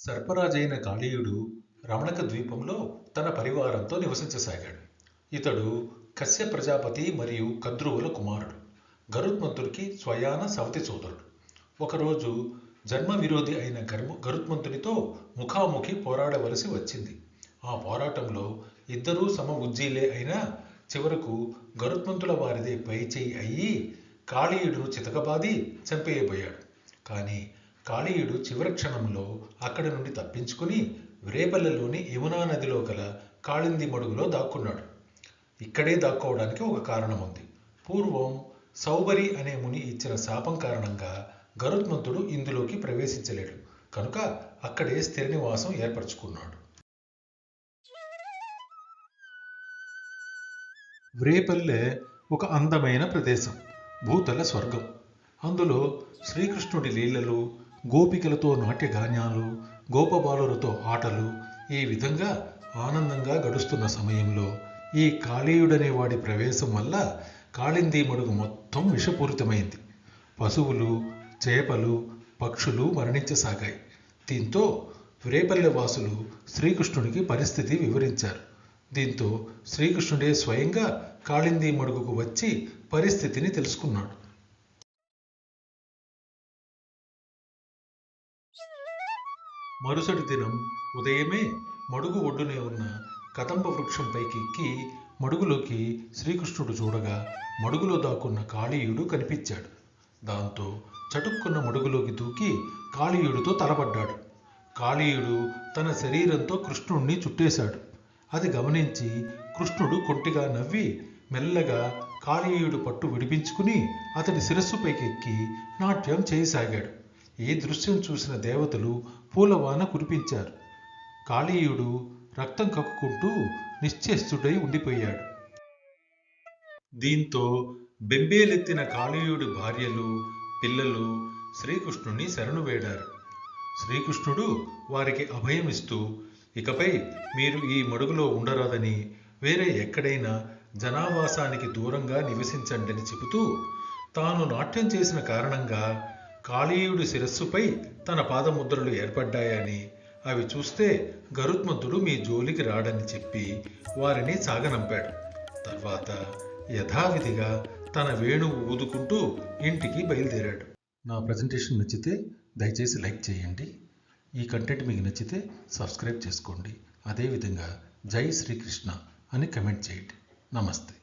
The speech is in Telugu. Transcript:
సర్పరాజైన కాళీయుడు రమణక ద్వీపంలో తన పరివారంతో నివసించసాగాడు. ఇతడు కశ్య ప్రజాపతి మరియు కద్రువుల కుమారుడు. గరుత్మంతుడికి స్వయాన సవతి సోదరుడు. ఒకరోజు జన్మ విరోధి అయిన గరుత్మంతునితో ముఖాముఖి పోరాడవలసి వచ్చింది. ఆ పోరాటంలో ఇద్దరూ సమ ఉజ్జీలే అయినా చివరకు గరుత్మంతుల వారిదే పైచేయి అయ్యి కాళీయుడును చితకబాది చంపేయబోయాడు. కానీ కాళీయుడు చివరి క్షణంలో అక్కడి నుండి తప్పించుకుని వ్రేపల్లెలోని యమునా నదిలో గల కాళింది మడుగులో దాక్కున్నాడు. ఇక్కడే దాక్కోవడానికి ఒక కారణం ఉంది. పూర్వం సౌబరి అనే ముని ఇచ్చిన శాపం కారణంగా గరుత్మంతుడు ఇందులోకి ప్రవేశించలేడు. కనుక అక్కడే స్థిర నివాసం ఏర్పరచుకున్నాడు. వ్రేపల్లె ఒక అందమైన ప్రదేశం, భూతల స్వర్గం. అందులో శ్రీకృష్ణుడి లీలలు, గోపికలతో నాట్యగానాలు, గోపబాలులతో ఆటలు, ఈ విధంగా ఆనందంగా గడుస్తున్న సమయంలో ఈ కాళీయుడనే వాడి ప్రవేశం వల్ల కాళింది మడుగు మొత్తం విషపూరితమైంది. పశువులు, చేపలు, పక్షులు మరణించసాగాయి. దీంతో వ్రేపల్లె వాసులు శ్రీకృష్ణుడికి పరిస్థితి వివరించారు. దీంతో శ్రీకృష్ణుడే స్వయంగా కాళింది మడుగుకు వచ్చి పరిస్థితిని తెలుసుకున్నాడు. మరుసటి దినం ఉదయమే మడుగు ఒడ్డునే ఉన్న కదంబ వృక్షంపైకి ఎక్కి మడుగులోకి శ్రీకృష్ణుడు చూడగా మడుగులో దాక్కున్న కాళీయుడు కనిపించాడు. దాంతో చటుక్కున్న మడుగులోకి దూకి కాళీయుడితో తలపడ్డాడు. కాళీయుడు తన శరీరంతో కృష్ణుణ్ణి చుట్టేశాడు. అది గమనించి కృష్ణుడు కొంటిగా నవ్వి మెల్లగా కాళీయుడు పట్టు విడిపించుకుని అతడి శిరస్సుపైకెక్కి నాట్యం చేయసాగాడు. ఈ దృశ్యం చూసిన దేవతలు పూలవాన కురిపించారు. కాళీయుడు రక్తం కక్కుకుంటూ నిశ్చేష్టుడై ఉండిపోయాడు. దీంతో బెంబేలెత్తిన కాళీయుడి భార్యలు, పిల్లలు శ్రీకృష్ణుని శరణు వేడారు. శ్రీకృష్ణుడు వారికి అభయమిస్తూ ఇకపై మీరు ఈ మడుగులో ఉండరాదని, వేరే ఎక్కడైనా జనావాసానికి దూరంగా నివసించండని చెబుతూ తాను నాట్యం చేసిన కారణంగా కాళీయుడి శిరస్సుపై తన పాదముద్రలు ఏర్పడ్డాయని, అవి చూస్తే గరుత్మంతుడు మీ జోలికి రాడని చెప్పి వారిని సాగనంపాడు. తర్వాత యథావిధిగా తన వేణువు ఊదుకుంటూ ఇంటికి బయలుదేరాడు. నా ప్రజెంటేషన్ నచ్చితే దయచేసి లైక్ చేయండి. ఈ కంటెంట్ మీకు నచ్చితే సబ్స్క్రైబ్ చేసుకోండి. అదేవిధంగా జై శ్రీకృష్ణ అని కమెంట్ చేయండి. నమస్తే.